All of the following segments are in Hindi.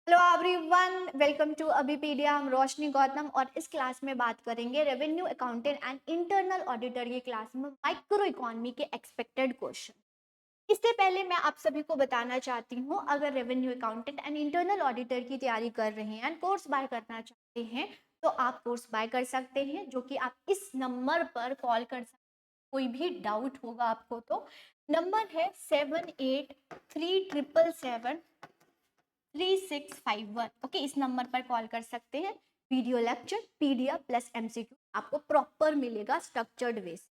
Hello everyone, welcome to Abhipedia. हम रोशनी गौतम और इस क्लास में बात करेंगे revenue accountant and internal auditor की क्लास में माइक्रो इकोनॉमी के एक्सपेक्टेड क्वेश्चन। इससे पहले मैं आप सभी को बताना चाहती हूँ, अगर revenue accountant and internal auditor की तैयारी कर रहे हैं एंड कोर्स बाय करना चाहते हैं तो आप कोर्स बाय कर सकते हैं, जो कि आप इस नंबर पर कॉल कर सकते हैं। कोई भी डाउट होगा आपको तो नंबर है 7837773651। ओके, इस नंबर पर कॉल कर सकते हैं। Video lecture PDF plus MCQ आपको प्रॉपर मिलेगा स्ट्रक्चर्ड वे से।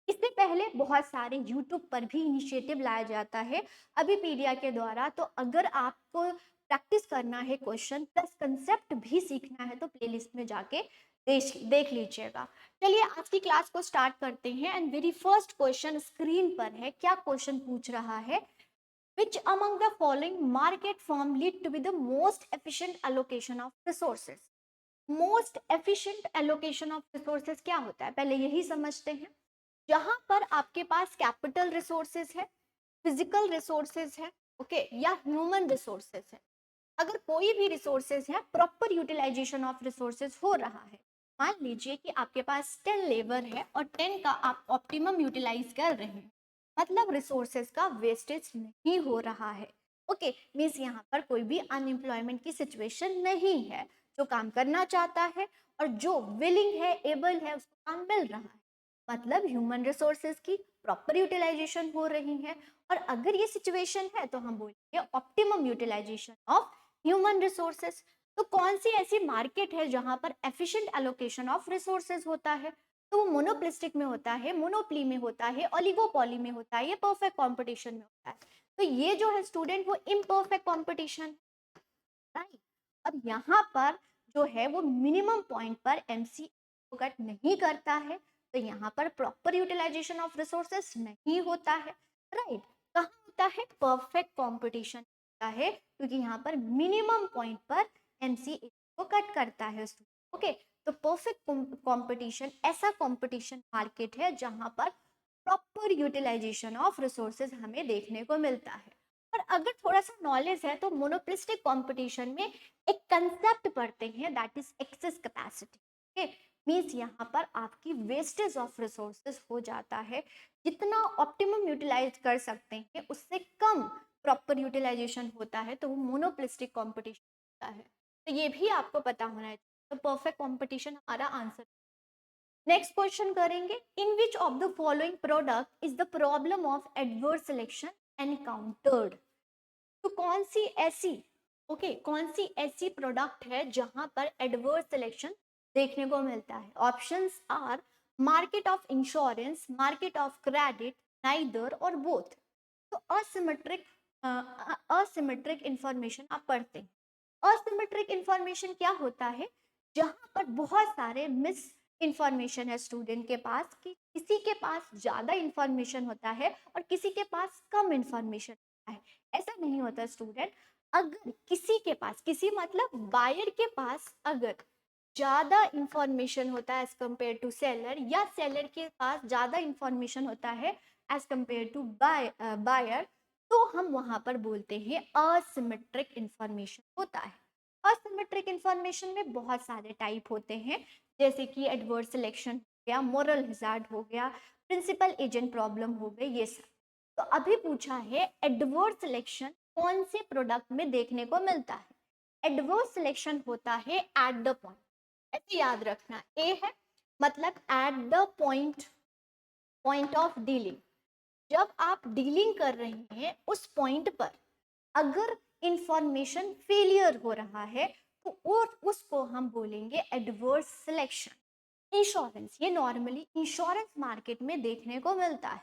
इससे पहले बहुत सारे यूट्यूब पर भी इनिशिएटिव लाया जाता है अभी पीडिया के द्वारा। तो अगर आपको प्रैक्टिस करना है क्वेश्चन प्लस कंसेप्ट भी सीखना है तो प्लेलिस्ट में जाके देख लीजिएगा। चलिए आज की क्लास को स्टार्ट करते हैं and very first question screen पर है। क्या क्वेश्चन पूछ रहा है? Which among the following market form lead to be the most efficient allocation of resources? Most efficient allocation of resources क्या होता है, पहले यही समझते हैं। जहां पर आपके पास कैपिटल रिसोर्सेज है, फिजिकल रिसोर्सेज है, ओके, या ह्यूमन रिसोर्सेज है। अगर कोई भी रिसोर्सेज है, प्रॉपर यूटिलाइजेशन ऑफ रिसोर्सेज हो रहा है। मान लीजिए कि आपके पास 10 लेबर है और 10 का आप ऑप्टिमम यूटिलाइज कर रहे हैं, मतलब रिसोर्सेज का वेस्टेज नहीं हो रहा है। ओके, मीन्स यहाँ पर कोई भी अनएम्प्लॉयमेंट की सिचुएशन नहीं है। जो काम करना चाहता है और जो विलिंग है, एबल है, उसको काम मिल रहा है, मतलब ह्यूमन रिसोर्सेज की प्रॉपर यूटिलाइजेशन हो रही है। और अगर ये सिचुएशन है तो हम बोलेंगे optimum utilisation of human resources. तो कौन सी ऐसी मार्केट है जहां पर एफिशिएंट एलोकेशन ऑफ रिसोर्सेज होता है? तो वो मोनोप्लिस्टिक में होता है, मोनोप्ली में होता है, ओलिगोपॉली में होता है, ये परफेक्ट कंपटीशन में होता है। तो ये जो है स्टूडेंट, वो इम्परफेक्ट कंपटीशन, राइट। अब यहाँ पर जो है वो मिनिमम पॉइंट पर एमसी को कट नहीं करता है, तो यहाँ पर प्रॉपर यूटिलाइजेशन ऑफ रिसोर्सेस नहीं होता है, राइट। कहाँ होता है? परफेक्ट कंपटीशन होता है, क्योंकि यहाँ पर मिनिमम पॉइंट पर एमसी को कट करता है। ओके, तो परफेक्ट कंपटीशन ऐसा कंपटीशन मार्केट है जहां पर प्रॉपर यूटिलाइजेशन ऑफ रिसोर्सेज हमें देखने को मिलता है। और अगर थोड़ा सा नॉलेज है तो मोनोपोलिस्टिक कंपटीशन में एक कंसेप्ट पढ़ते हैं, that is access capacity. Okay, means यहाँ पर आपकी वेस्टेज ऑफ रिसोर्सेज हो जाता है। जितना ऑप्टिमम यूटिलाइज कर सकते हैं उससे कम प्रॉपर यूटिलाइजेशन होता है, तो वो मोनोपोलिस्टिक कंपटीशन होता है। तो ये भी आपको पता होना है। तो परफेक्ट कंपटीशन हमारा आंसर। नेक्स्ट क्वेश्चन करेंगे, in which of the following product is the problem of adverse selection encountered? तो कौन सी ऐसी, ओके, कौन सी ऐसी प्रोडक्ट है जहां पर एडवर्स सिलेक्शन देखने को मिलता है? Options are market of insurance, market of credit, neither or both. तो असिमेट्रिक असिमेट्रिक इंफॉर्मेशन आप पढ़ते हैं। असिमेट्रिक इंफॉर्मेशन क्या होता है? जहां पर बहुत सारे मिस इंफॉर्मेशन है स्टूडेंट के पास, कि किसी के पास ज्यादा इंफॉर्मेशन होता है और किसी के पास कम इंफॉर्मेशन होता है। ऐसा नहीं होता स्टूडेंट। अगर किसी के पास, किसी मतलब बायर के पास अगर ज्यादा इंफॉर्मेशन होता है एज कंपेयर टू सेलर, या सेलर के पास ज्यादा इंफॉर्मेशन होता है एज कंपेयर टू बायर, तो हम वहां पर बोलते हैं असिमेट्रिक इंफॉर्मेशन होता है। असिमेट्रिक इंफॉर्मेशन में बहुत सारे टाइप होते हैं, जैसे कि एडवर्स सिलेक्शन हो गया, मोरल हिजार्ड हो गया, प्रिंसिपल एजेंट प्रॉब्लम हो गई, ये सब। तो अभी पूछा है एडवर्स सिलेक्शन कौन से प्रोडक्ट में देखने को मिलता है? एडवर्स सिलेक्शन होता है एट द पॉइंट, ऐसे याद रखना, ए है मतलब at the point, point of dealing. जब आप डीलिंग कर रहे हैं उस पॉइंट पर अगर इंफॉर्मेशन फेलियर हो रहा है तो और उसको हम बोलेंगे एडवर्स सिलेक्शन। इंश्योरेंस, ये नॉर्मली इंश्योरेंस मार्केट में देखने को मिलता है।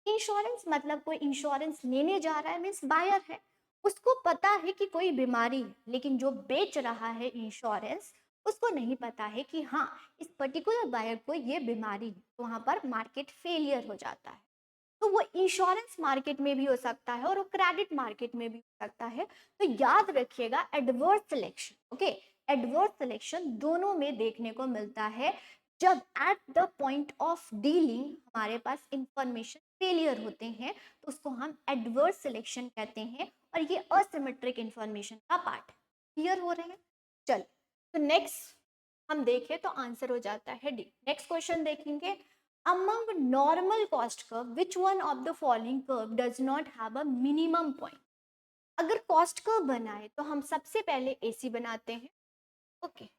इंश्योरेंस मतलब कोई इंश्योरेंस लेने जा रहा है, मीन्स बायर है, उसको पता है कि कोई बीमारी है, लेकिन जो बेच रहा है इंश्योरेंस उसको नहीं पता है कि हाँ इस पर्टिकुलर बायर को ये बीमारी है, तो वहां पर मार्केट फेलियर हो जाता है। तो वो इंश्योरेंस मार्केट में भी हो सकता है और वो क्रेडिट मार्केट में भी हो सकता है। तो याद रखिएगा adverse selection, okay, adverse selection दोनों में देखने को मिलता है जब at the point of dealing हमारे पास इंफॉर्मेशन फेलियर होते हैं, तो उसको हम एडवर्स सिलेक्शन कहते हैं और ये असिमेट्रिक इंफॉर्मेशन का पार्ट है। क्लियर हो रहे हैं? चल, तो नेक्स्ट हम देखें तो आंसर हो जाता है डी। नेक्स्ट क्वेश्चन देखेंगे, among normal cost curve which one of the following curve does not have a minimum point. अगर कॉस्ट कर्व बनाए तो हम सबसे पहले एसी बनाते हैं। ओके,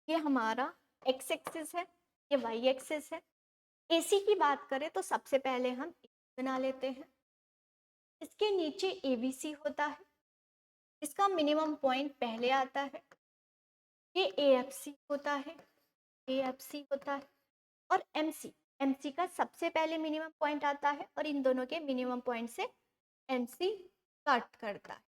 ये हमारा एक्स एक्सिस है, ये वाई एक्सिस है। एसी की बात करें तो सबसे पहले हम बना लेते हैं। इसके नीचे एबीसी होता है, इसका मिनिमम पॉइंट पहले आता है। ये एएफसी होता है, एएफसी होता है, और एमसी, एमसी का सबसे पहले मिनिमम पॉइंट आता है और इन दोनों के मिनिमम पॉइंट से एमसी कट करता है।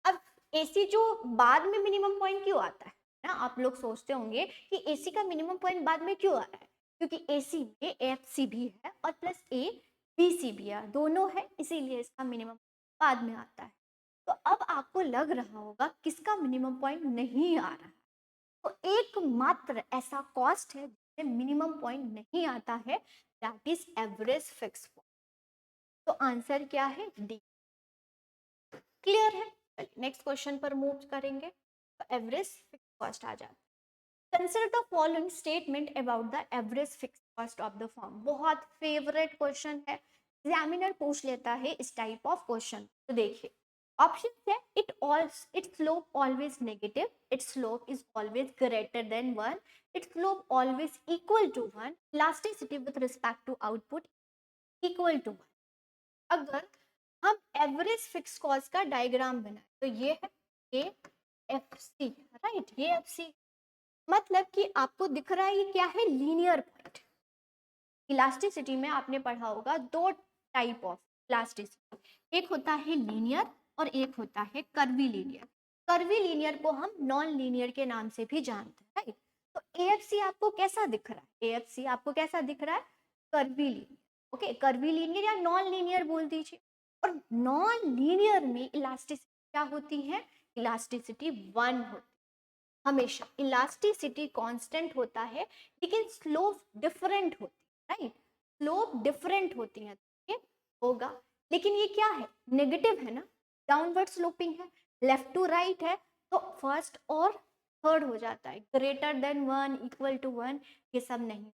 अब एसी जो बाद में मिनिमम पॉइंट क्यों आता है ना, आप लोग सोचते होंगे कि एसी का मिनिमम पॉइंट बाद में क्यों आ रहा है, क्योंकि एसी में एफसी भी है और प्लस ए बीसी भी है, दोनों है, इसीलिए इसका मिनिमम बाद में आता है। तो अब आपको लग रहा होगा किसका मिनिमम पॉइंट नहीं आ रहा है, तो एकमात्र ऐसा कॉस्ट है जिससे मिनिमम पॉइंट नहीं आता है, that is average fix point. तो आंसर क्या है, डी। क्लियर है? नेक्स्ट क्वेश्चन पर मूव करेंगे, तो एवरेज फिक्स कॉस्ट आ जाता है। Consider the following statement about the average fix cost of the firm. बहुत फेवरेट क्वेश्चन है, एग्जामिनर पूछ लेता है इस टाइप ऑफ क्वेश्चन। तो देखिए ऑप्शन है, it slope always negative, it slope is always greater than 1, it slope always equal to 1, elasticity with respect to output equal to 1। अगर हम एवरेज फिक्स कॉस्ट का डायग्राम बनाए तो ये है ए एफ सी, राइट, ये एफ सी, मतलब कि आपको दिख रहा है ये क्या है, लीनियर पॉइंट। इलास्टिसिटी में आपने पढ़ा होगा दो टाइप ऑफ इलास्टिसिटी, एक होता है लीनियर और एक होता है कर्वी लीनियर। कर्वी लीनियर को हम नॉन लीनियर के नाम से भी जानते हैं, राइट। तो एएफसी आपको कैसा दिख रहा है, एएफसी आपको कैसा दिख रहा है, curvy linear. Okay, curvy linear या नॉन लीनियर बोल दीजिए। और नॉन लीनियर में इलास्टिसिटी क्या होती है, इलास्टिसिटी 1 होती है। हमेशा इलास्टिसिटी कांस्टेंट होता है लेकिन स्लोप डिफरेंट होती है, राइट, स्लोप डिफरेंट होती है, ये होगा। लेकिन ये क्या है, नेगेटिव है ना, डाउनवर्ड स्लोपिंग है, लेफ्ट टू राइट है, तो फर्स्ट और थर्ड हो जाता है, ग्रेटर देन 1, इक्वल टू 1, ये सब नहीं।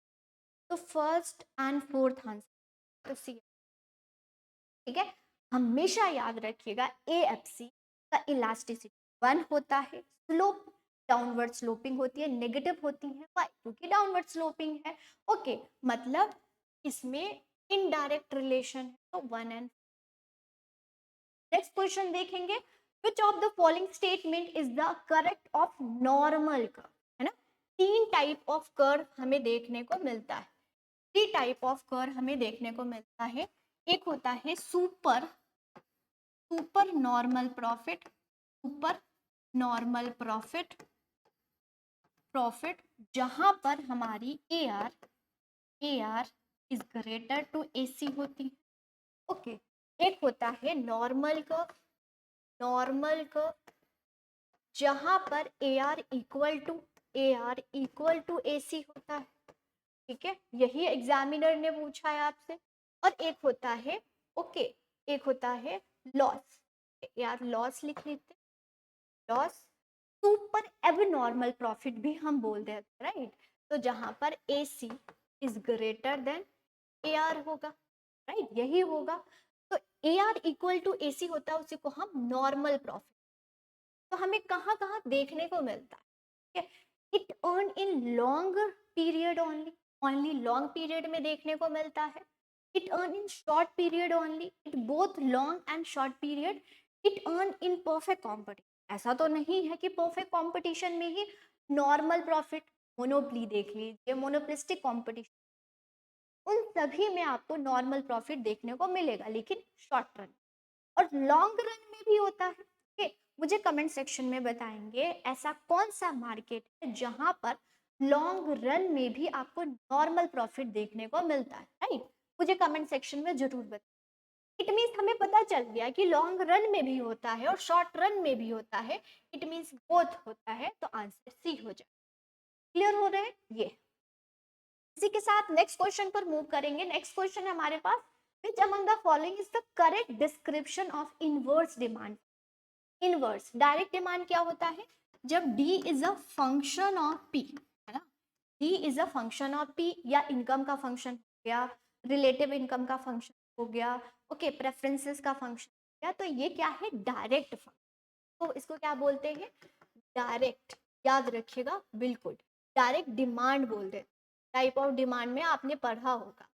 तो फर्स्ट एंड फोर्थ आंसर तो सी, ठीक है। हमेशा याद रखिएगा एएफसी का इलास्टिसिटी 1 होता है, स्लोप डाउनवर्ड स्लोपिंग होती है, नेगेटिव होती है, वाई क्योंकि डाउनवर्ड स्लोपिंग है। ओके, मतलब इसमें इनडायरेक्ट रिलेशन है, तो 1 एंड। नेक्स्ट क्वेश्चन देखेंगे, विच of the following statement is the correct of normal curve, है ना। तीन टाइप ऑफ कर्व हमें देखने को मिलता है, थ्री टाइप ऑफ कर्व हमें देखने को मिलता है। एक होता है super normal profit, super normal profit, जहां पर हमारी A R is greater to AC होती है। ओके, एक होता है नॉर्मल कर्व, जहां पर A R equal to AC होता है, ठीक है, यही एग्जामिनर ने पूछा है आपसे। और एक होता है, ओके, एक होता है लॉस, यार लॉस लिख लेते, लॉस सुपर एबनॉर्मल प्रॉफिट भी हम बोल देते हैं, राइट। तो जहां पर A C is greater than A R होगा, राइट, यही होगा। तो A R equal to A C होता है, उसी को हम नॉर्मल प्रॉफिट। तो हमें कहाँ कहाँ देखने को मिलता है, it earn in long period only long period में देखने को मिलता है। It earn in short period only, it both long and short period. It earn in perfect competition, ऐसा तो नहीं है कि परफेक्ट कॉम्पिटिशन में ही नॉर्मल प्रॉफिट, मोनोपली देख लीजिए, मोनोपलिस्टिक कॉम्पिटिशन, उन सभी में आपको नॉर्मल प्रॉफिट देखने को मिलेगा, लेकिन शॉर्ट रन और लॉन्ग रन में भी होता है। ओके, मुझे कमेंट सेक्शन में बताएंगे ऐसा कौन सा मार्केट है जहां पर लॉन्ग रन में भी आपको नॉर्मल प्रॉफिट देखने को मिलता है, राइट, मुझे कमेंट सेक्शन में जरूर बताएं। इट मीन्स हमें पता चल गया कि लॉन्ग रन में भी होता है और शॉर्ट रन में भी होता है, इट मीन्स बोथ होता है, तो आंसर सी हो जाए। क्लियर हो रहे हैं ये। इसी के साथ नेक्स्ट क्वेश्चन पर मूव करेंगे। नेक्स्ट क्वेश्चन है हमारे पास, which among the following is the correct description of inverse demand। Inverse direct demand क्या होता है, जब D is a function of P, है ना, D is a function of P, या इनकम का फंक्शन हो गया, रिलेटिव इनकम का फंक्शन हो गया, ओके, प्रेफरेंसेस का फंक्शन हो गया, तो ये क्या है, डायरेक्ट फंक्शन, तो इसको क्या बोलते हैं, डायरेक्ट, याद रखिएगा बिल्कुल, डायरेक्ट डिमांड बोलते हैं, टाइप ऑफ डिमांड में आपने पढ़ा होगा,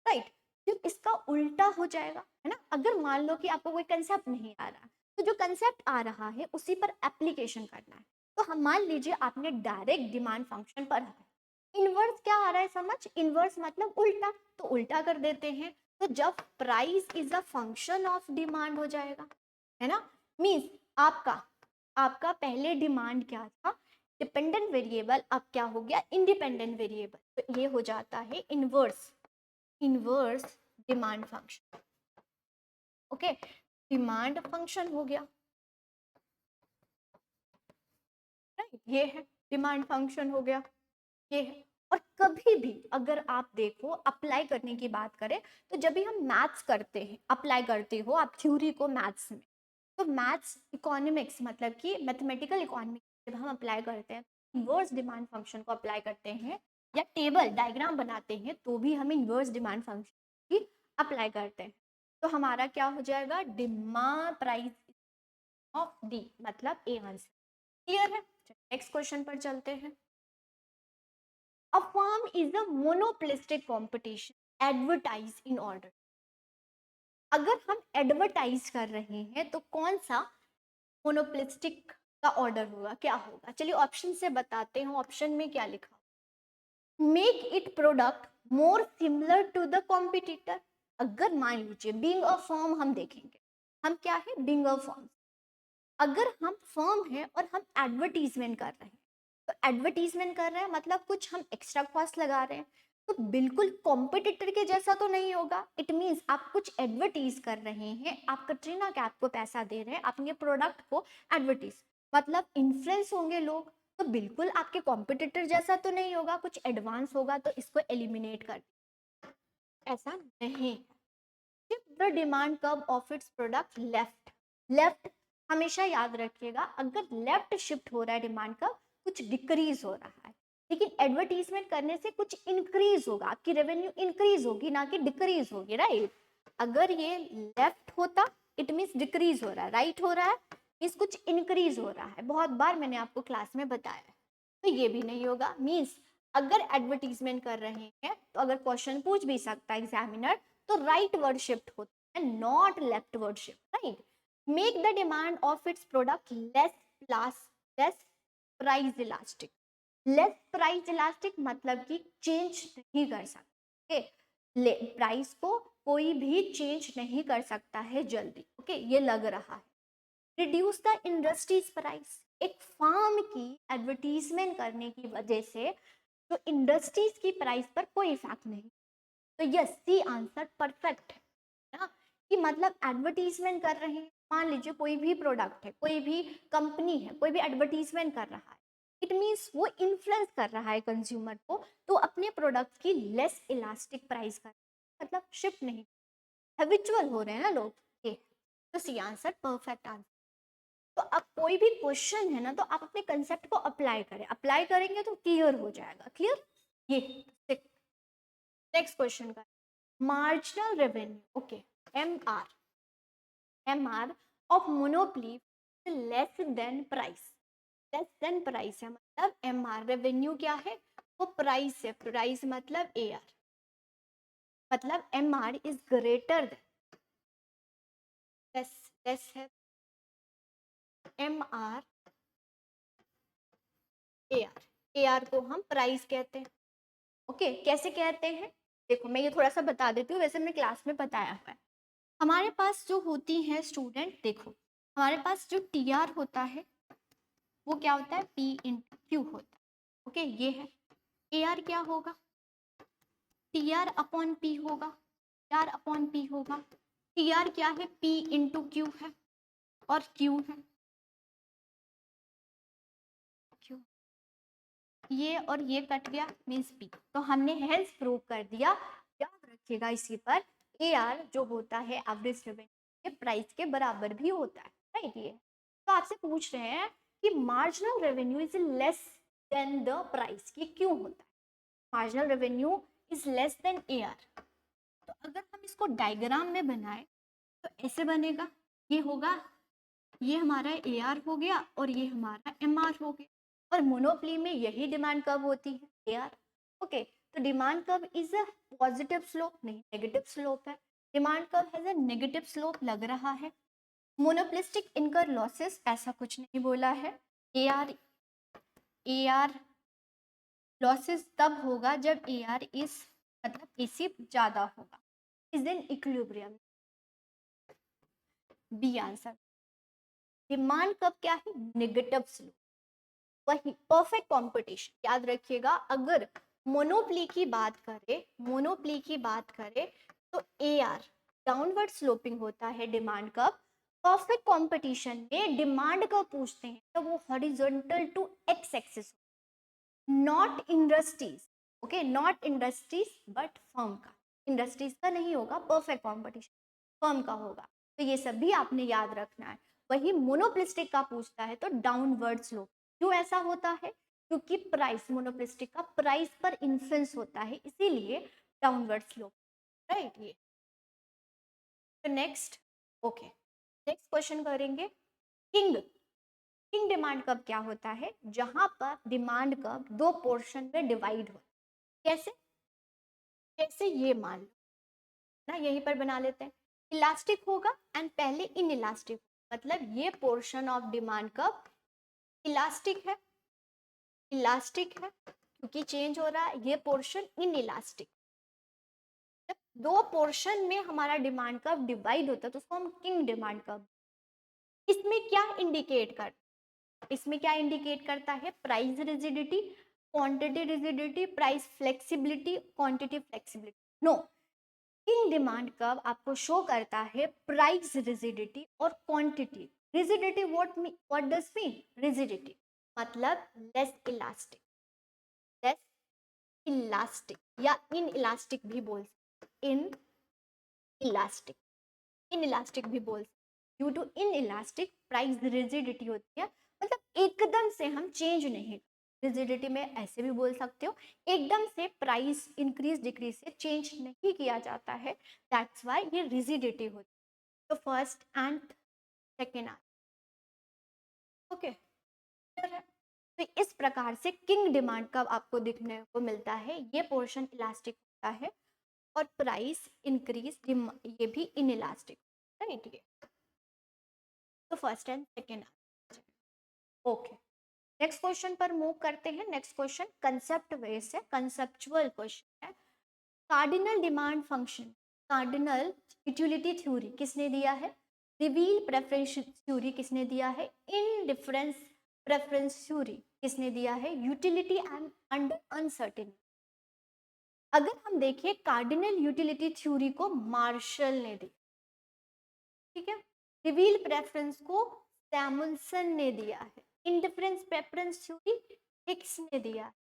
राइट। जब इसका उल्टा हो जाएगा, है ना, अगर मान लो कि आपको कोई कंसेप्ट नहीं आ रहा, तो जो कंसेप्ट आ रहा है उसी पर एप्लीकेशन करना है, तो हम मान लीजिए आपने डायरेक्ट डिमांड फंक्शन पढ़ा है, इनवर्स क्या आ रहा है समझ, इनवर्स मतलब उल्टा, तो उल्टा कर देते हैं, तो जब price is a function of demand हो जाएगा, है ना, मीन्स आपका आपका पहले डिमांड क्या था, डिपेंडेंट वेरिएबल, अब क्या हो गया, इंडिपेंडेंट वेरिएबल, तो ये हो जाता है inverse, inverse demand function, okay, demand function हो गया, राइट, ये है डिमांड फंक्शन हो गया, ये है। और कभी भी अगर आप देखो अप्लाई करने की बात करें, तो जब भी हम मैथ्स करते हैं, अप्लाई करते हो आप थ्योरी को मैथ्स में, तो मैथ्स इकोनॉमिक्स मतलब कि मैथमेटिकल इकोनॉमिक्स जब हम अप्लाई करते हैं, इनवर्स डिमांड फंक्शन को अप्लाई करते हैं, या टेबल डायग्राम बनाते हैं, तो भी हम इनवर्स डिमांड फंक्शन ही अप्लाई करते हैं, तो हमारा क्या हो जाएगा, डिमांड प्राइस ऑफ डी, मतलब ए आंसर, क्लियर है। नेक्स्ट क्वेश्चन पर चलते हैं। A firm is a monopolistic competition. Advertise in order. अगर हम एडवर्टाइज कर रहे हैं तो कौन सा मोनोपोलिस्टिक का ऑर्डर होगा, क्या होगा, चलिए ऑप्शन से बताते हैं, ऑप्शन में क्या लिखा, make it product more similar to the competitor. अगर मान लीजिए बीइंग अ फर्म हम देखेंगे, हम क्या है, बीइंग अ फर्म, अगर हम फर्म है और हम एडवर्टीजमेंट कर रहे हैं, तो एडवर्टीजमेंट कर रहे हैं मतलब कुछ हम एक्स्ट्रा कॉस्ट लगा रहे हैं, तो बिल्कुल कॉम्पिटिटर के जैसा तो नहीं होगा, इट मीन्स आप कुछ एडवर्टीज कर रहे हैं, आप कटरीना कैफ को पैसा दे रहे हैं अपने प्रोडक्ट को एडवर्टीज, मतलब इन्फ्लुएंस होंगे लोग, तो बिल्कुल आपके कॉम्पिटिटर जैसा तो नहीं होगा, कुछ एडवांस होगा, तो इसको एलिमिनेट कर, ऐसा नहीं। Shift the demand curve of its product left, left हमेशा याद रखिएगा, अगर लेफ्ट शिफ्ट हो रहा है डिमांड कर्व, कुछ डिक्रीज हो रहा है, लेकिन एडवर्टीजमेंट करने से कुछ इंक्रीज होगा, आपकी रेवेन्यू इंक्रीज होगी ना कि डिक्रीज होगी, राइट। अगर ये लेफ्ट होता इट मीन्स डिक्रीज हो रहा है, राइट हो रहा है मीन्स कुछ इंक्रीज हो रहा है, बहुत बार मैंने आपको क्लास में बताया है, तो ये भी नहीं होगा, मीन्स अगर एडवर्टीजमेंट कर रहे हैं तो अगर क्वेश्चन पूछ भी सकता है एग्जामिनर, तो राइट वर्ड शिफ्ट होता है, not left word shift, right. Make the demand of its product less price elastic, less price elastic मतलब कि चेंज नहीं कर सकते, प्राइस को कोई भी चेंज नहीं कर सकता है जल्दी, ओके, ये लग रहा है। रिड्यूस द इंडस्ट्रीज प्राइस, एक फार्म की एडवर्टीजमेंट करने की वजह से तो इंडस्ट्रीज की प्राइस पर कोई इफेक्ट नहीं, तो यस सी आंसर परफेक्ट है ना, कि मतलब एडवर्टीजमेंट कर रहे हैं, मान लीजिए कोई भी प्रोडक्ट है, कोई भी कंपनी है, कोई भी एडवर्टीजमेंट कर रहा है, इट मीन्स वो इन्फ्लुएंस कर रहा है कंज्यूमर को, तो अपने प्रोडक्ट की लेस इलास्टिक प्राइस कर, मतलब शिफ्ट नहीं, हैबिचुअल हो रहे हैं ना लोग, ये तो सी आंसर परफेक्ट आंसर। तो अब कोई भी क्वेश्चन है ना, तो आप अपने कंसेप्ट को अप्लाई करें, अप्लाई करेंगे तो क्लियर हो जाएगा, क्लियर। ये नेक्स्ट क्वेश्चन का marginal revenue, okay, M R of monopoly less than price, less than price है मतलब एम आर, रेवेन्यू क्या है, वो प्राइस है, प्राइस मतलब ए आर, मतलब M R is greater than, less है एम आर, ए आर को हम प्राइस कहते हैं, ओके, कैसे कहते हैं, देखो मैं ये थोड़ा सा बता देती हूँ, वैसे मैंने क्लास में बताया हुआ है, हमारे पास जो होती है स्टूडेंट, देखो हमारे पास जो टी आर होता है वो क्या होता है, पी इंटू क्यू होता है, ओके, ये है, ए आर क्या होगा, टी आर अपॉन पी होगा, टी आर अपॉन पी होगा, टी आर क्या है, पी इंटू क्यू है, और क्यू है क्यू, ये और ये कट गया मीन्स पी, तो हमने हेंस प्रूव कर दिया, याद रखिएगा इसी पर, ए आर जो होता है एवरेज रेवेन्यू के प्राइस के बराबर भी होता है, राइट, ये तो आपसे पूछ रहे हैं कि marginal revenue is less than the price, ये क्यों होता है? Marginal revenue is less than AR। तो अगर हम इसको डायग्राम में बनाए तो ऐसे बनेगा, ये होगा, ये हमारा AR हो गया और ये हमारा MR हो गया। और मोनोपोली में यही डिमांड कर्व होती है, AR। ओके, तो demand curve is a positive slope, नहीं नेगेटिव स्लोप है। Demand curve has a negative slope लग रहा है। मोनोपोलिस्टिक इनकर लॉसेस, ऐसा कुछ नहीं बोला है। AR लॉसेस तब होगा जब AR इज मतलब AC ज्यादा होगा, is in equilibrium. B answer. Demand curve क्या है? Negative slope. वही परफेक्ट कंपटीशन, याद रखिएगा, अगर मोनोपोली की बात करें, मोनोपोली की बात करें तो AR डाउनवर्ड स्लोपिंग होता है डिमांड कर्व। परफेक्ट कंपटीशन में डिमांड कर्व पूछते हैं तो वो horizontal to X axis, not industries. Okay, not industries but firm का, इंडस्ट्रीज का नहीं होगा परफेक्ट कंपटीशन, फर्म का होगा। तो ये सब भी आपने याद रखना है। वही मोनोपोलिस्टिक का पूछता है तो डाउनवर्ड स्लोप। क्यों ऐसा होता है? क्योंकि प्राइस, मोनोपोलिस्टिक का प्राइस पर इन्फ्लुएंस होता है, इसीलिए डाउनवर्ड स्लोप, राइट। ये तो नेक्स्ट, ओके, नेक्स्ट क्वेश्चन करेंगे। किंग, किंग डिमांड कर्व क्या होता है? जहां पर डिमांड कर्व दो पोर्शन में डिवाइड हो। कैसे? कैसे, ये मान लो ना, यहीं पर बना लेते हैं। इलास्टिक होगा एंड पहले इन इलास्टिक, मतलब ये portion of demand curve elastic है, इलास्टिक है क्योंकि चेंज हो रहा है। ये पोर्शन इन इलास्टिक, जब दो पोर्शन में हमारा डिमांड कर्व डिवाइड होता है तो उसको हम किंग डिमांड कर्व। इसमें क्या इंडिकेट कर, इसमें क्या इंडिकेट करता है? Price rigidity, quantity rigidity, price flexibility, quantity flexibility. No, kinked demand curve आपको शो करता है प्राइस रिजिडिटी और quantity rigidity. What does mean rigidity? मतलब लेस इलास्टिक, लेस इलास्टिक या इन इलास्टिक भी बोल सकते, इन इलास्टिक, इन इलास्टिक भी बोल सकते। Due to inelastic price rigidity होती है, मतलब एकदम से हम चेंज नहीं, रिजिडिटी में ऐसे भी बोल सकते हो, एकदम से प्राइस इंक्रीज डिक्रीज से चेंज नहीं किया जाता है, दैट्स व्हाई ये रिजिडिटी होती है। तो first and second answer, okay. तो इस प्रकार से किंग डिमांड कर्व आपको दिखने को मिलता है, ये पोर्शन इलास्टिक होता है और प्राइस इंक्रीज ये भी इन इलास्टिक, राइट। ये तो first and second answer, okay. Next question पर मूव करते हैं। नेक्स्ट क्वेश्चन कंसेप्ट बेस्ड है, कंसेप्चुअल क्वेश्चन है। Cardinal demand function, cardinal utility theory किसने दिया है? रिवील प्रेफरेंस थ्योरी किसने दिया है? इनडिफरेंस प्रेफरेंस थ्योरी किसने दिया है? Utility and under uncertainty. अगर हम देखिए कार्डिनल यूटिलिटी थ्योरी को मार्शल ने दी, ठीक है। रिवील प्रेफरेंस को सैमुअल्सन ने दिया है। इंडिफरेंस प्रेफरेंस थ्योरी हिक्स ने दिया।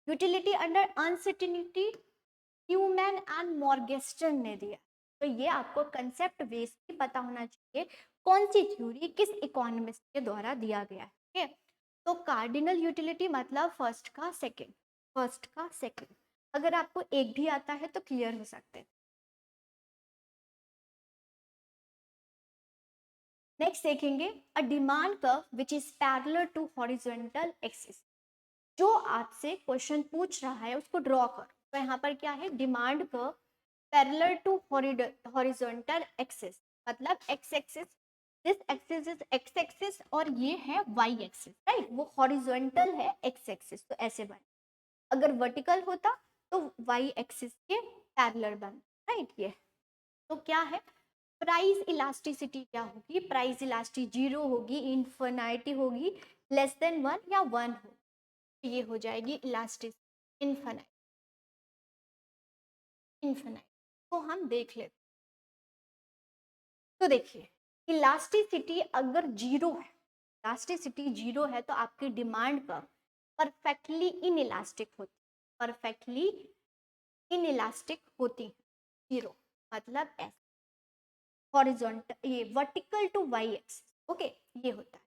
Utility under uncertainty Neumann and Morgenstern ने दिया। तो ये आपको कंसेप्ट बेस भी पता होना चाहिए, कौन सी थ्योरी किस इकोनॉमिस्ट के द्वारा दिया गया है, ठीक है। तो कार्डिनल यूटिलिटी मतलब फर्स्ट का सेकंड, फर्स्ट का सेकंड। अगर आपको एक भी आता है तो क्लियर हो सकते हैं। नेक्स्ट देखेंगे a demand curve which is parallel to horizontal axis. जो आपसे क्वेश्चन पूछ रहा है उसको ड्रॉ करो। तो यहाँ पर क्या है? Demand curve parallel to horizontal axis, मतलब X axis, this axis is X axis और ये है वाई एक्सिस, राइट। वो हॉरिजॉन्टल है एक्स एक्सिस, तो ऐसे बने। अगर वर्टिकल होता तो वाई एक्सिस के पैरेलल बन, राइट। ये तो क्या है? प्राइस इलास्टिसिटी क्या होगी? प्राइस इलास्टिसिटी जीरो होगी, इन्फिनिटी होगी, लेस देन वन या वन हो, ये हो जाएगी इलास्टिस इन्फिनिट, इन्फिनिट। तो हम देख लेते। तो देखिए इलास्टिसिटी अगर जीरो है, इलास्टिसिटी जीरो है तो आपकी demand curve perfectly inelastic होती, परफेक्टली इन इलास्टिक होती है। जीरो मतलब ऐसे हॉरिजॉन्टल, ये vertical to Y axis, okay, ये होता है।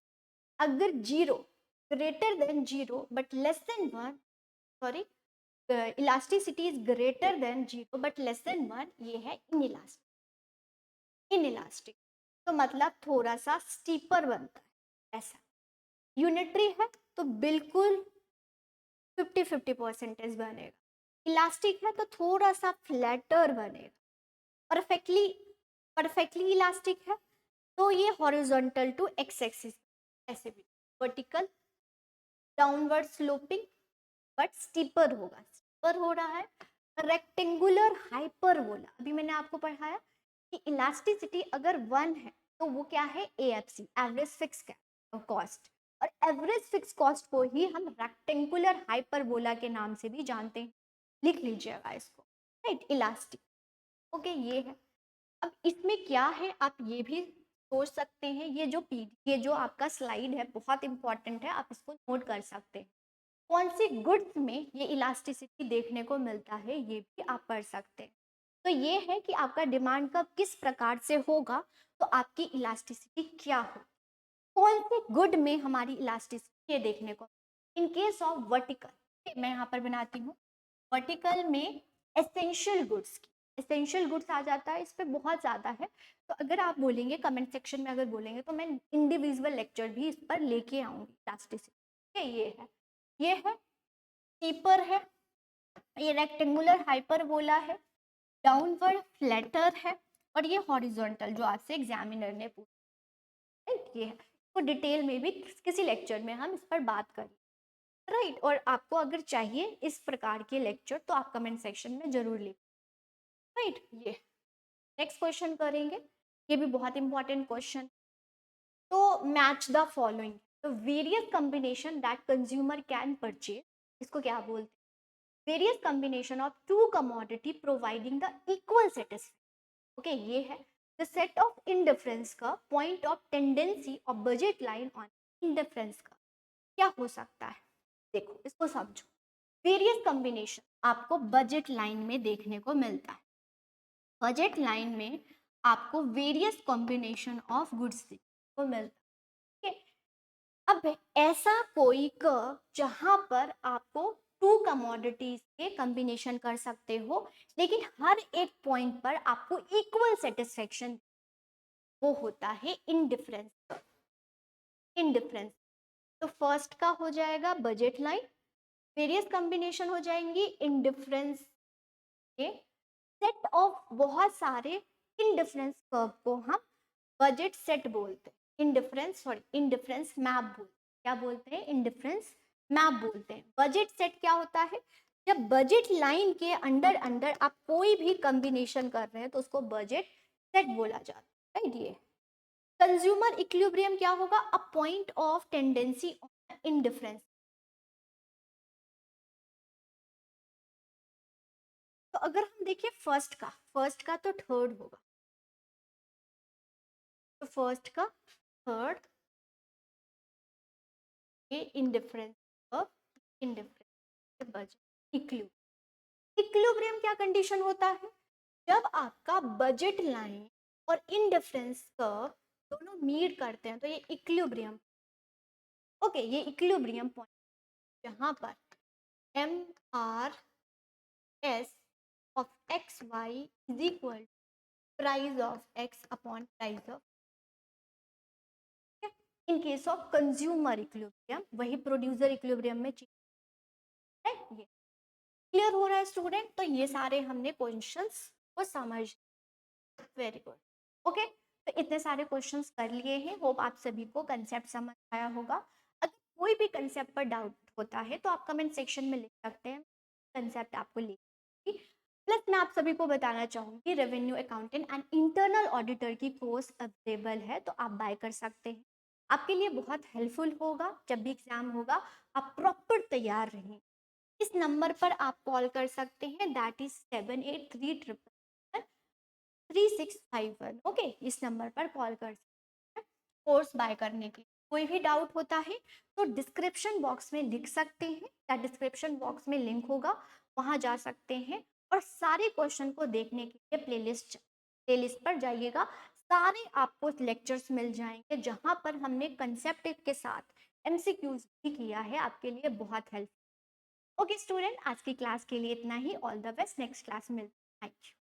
अगर zero greater than zero but less than one, sorry, elasticity is greater than zero but less than one, ये है इनइलास्टिक। तो मतलब थोड़ा सा स्टीपर बनता है ऐसा। यूनिटरी है तो बिल्कुल 50-50% बनेगा। इलास्टिक है तो थोड़ा सा फ्लैटर बनेगा। परफेक्टली परफेक्टली इलास्टिक है तो ये हॉरिजॉन्टल टू एक्स एक्सिस ऐसे भी, vertical downward sloping but steeper होगा, स्टीपर हो रहा है। रेक्टेंगुलर हाइपरबोला, अभी मैंने आपको पढ़ाया कि इलास्टिसिटी अगर 1 है तो वो क्या है, एएफसी, एवरेज फिक्स कॉस्ट, और एवरेज फिक्स कॉस्ट को ही हम रेक्टेंगुलर हाइपरबोला के नाम से भी जानते हैं। लिख लीजिएगा इसको, राइट, इलास्टिक। ओके, ये है। अब इसमें क्या है आप ये भी सोच सकते हैं, ये जो आपका स्लाइड है बहुत इंपॉर्टेंट है, आप इसको नोट कर सकते हैं। कौन सी गुड्स में ये इलास्टिसिटी देखने को मिलता है ये भी आप पढ़ सकते हैं। तो ये है कि आपका डिमांड कब किस प्रकार से होगा तो आपकी इलास्टिसिटी क्या हो, कौन से गुड में हमारी इलास्टिसिटी ये देखने को। इन केस ऑफ वर्टिकल, मैं यहाँ पर बनाती हूँ, वर्टिकल में एसेंशियल गुड्स की, एसेंशियल गुड्स आ जाता है, इस पे बहुत ज़्यादा है। तो अगर आप बोलेंगे कमेंट सेक्शन में, अगर बोलेंगे तो मैं इंडिविजुअल लेक्चर भी इस पर लेके आऊँगी इलास्टिसिटी। ये है कीपर है, ये रेक्टेंगुलर हाइपरबोला है, डाउनवर्ड फ्लैटर है, और ये हॉरिजॉन्टल जो आपसे एग्जामिनर ने पूछा, राइट। ये है, तो डिटेल में भी किसी लेक्चर में हम इस पर बात करें, राइट। और आपको अगर चाहिए इस प्रकार के लेक्चर तो आप कमेंट सेक्शन में जरूर लिखें, राइट। ये नेक्स्ट क्वेश्चन करेंगे, ये भी बहुत इंपॉर्टेंट क्वेश्चन। तो मैच द फॉलोइंग, तो various combination that consumer can purchase, इसको क्या बोलते हैं, various combination of two commodity providing the equal satisfaction. Okay, ये है द सेट ऑफ इंडिफरेंस का पॉइंट ऑफ टेंडेंसी और बजट लाइन ऑन इंडिफरेंस का क्या हो सकता है। देखो इसको समझो, वेरियस कॉम्बिनेशन आपको बजट लाइन में देखने को मिलता है, बजट लाइन में आपको वेरियस कॉम्बिनेशन ऑफ गुड्स देखने को मिलता है। अब ऐसा कोई कर्व जहां पर आपको टू कमोडिटीज के कॉम्बिनेशन कर सकते हो लेकिन हर एक पॉइंट पर आपको इक्वल सेटिस्फेक्शन, वो होता है इंडिफरेंस। इंडिफरेंस तो फर्स्ट का हो जाएगा बजट लाइन, वेरियस कॉम्बिनेशन हो जाएंगी इंडिफरेंस के सेट ऑफ बहुत सारे इंडिफरेंस कर्व को हम बजट सेट बोलते हैं, इंडिफरेंस सॉरी इंडिफरेंस मैप बोलते हैं, क्या बोलते हैं, इंडिफरेंस मैप बोलते हैं। बजट सेट क्या होता है, जब बजट लाइन के अंडर अंडर आप कोई भी कॉम्बिनेशन कर रहे हैं तो उसको बजट सेट बोला जाता है, राइट। ये कंज्यूमर इक्विलिब्रियम क्या होगा, a point of tendency on indifference. तो अगर हम देखिए फर्स्ट का तो थर्ड होगा, तो फर्स्ट का थर्ड, ये indifference of indifference budget equilibrium क्या कंडीशन होता है, जब आपका बजट लाइन और इंडिफरेंस कर्व दोनों मीट करते हैं तो ये इक्विलिब्रियम। ओके, ये इक्विलिब्रियम पॉइंट जहां पर M R S of X Y is equal price of X upon price of, in case of consumer equilibrium वही प्रोड्यूसर इक्विलिब्रियम में चेंज है। ये क्लियर हो रहा है स्टूडेंट, तो ये सारे हमने क्वेश्चंस को समझ, वेरी गुड। ओके, तो इतने सारे क्वेश्चंस कर लिए हैं, होप आप सभी को कंसेप्ट समझ आया होगा। अगर कोई भी कंसेप्ट पर डाउट होता है तो आप कमेंट सेक्शन में लिख सकते हैं, कंसेप्ट आपको लिख। प्लस मैं आप सभी को बताना चाहूँगी revenue accountant and internal auditor की कोर्स अवेलेबल है, तो आप बाय कर सकते हैं। आपके लिए बहुत हेल्पफुल होगा, जब भी एग्जाम होगा आप प्रॉपर तैयार रहें। इस नंबर पर आप कॉल कर सकते हैं, दैट इज 78333361। ओके, इस नंबर पर कॉल कर सकते हैं कोर्स बाय करने के। कोई भी डाउट होता है तो डिस्क्रिप्शन बॉक्स में लिख सकते हैं, या डिस्क्रिप्शन बॉक्स में लिंक होगा, वहां जा सकते हैं और सारे क्वेश्चन को देखने के लिए प्लेलिस्ट पर जाइएगा। सारे आपको लेक्चर्स मिल जाएंगे जहाँ पर हमने कंसेप्ट के साथ एमसीक्यूज भी किया है, आपके लिए बहुत हेल्प। ओके स्टूडेंट, आज की क्लास के लिए इतना ही। All the best, next class मिलते हैं। Thank you.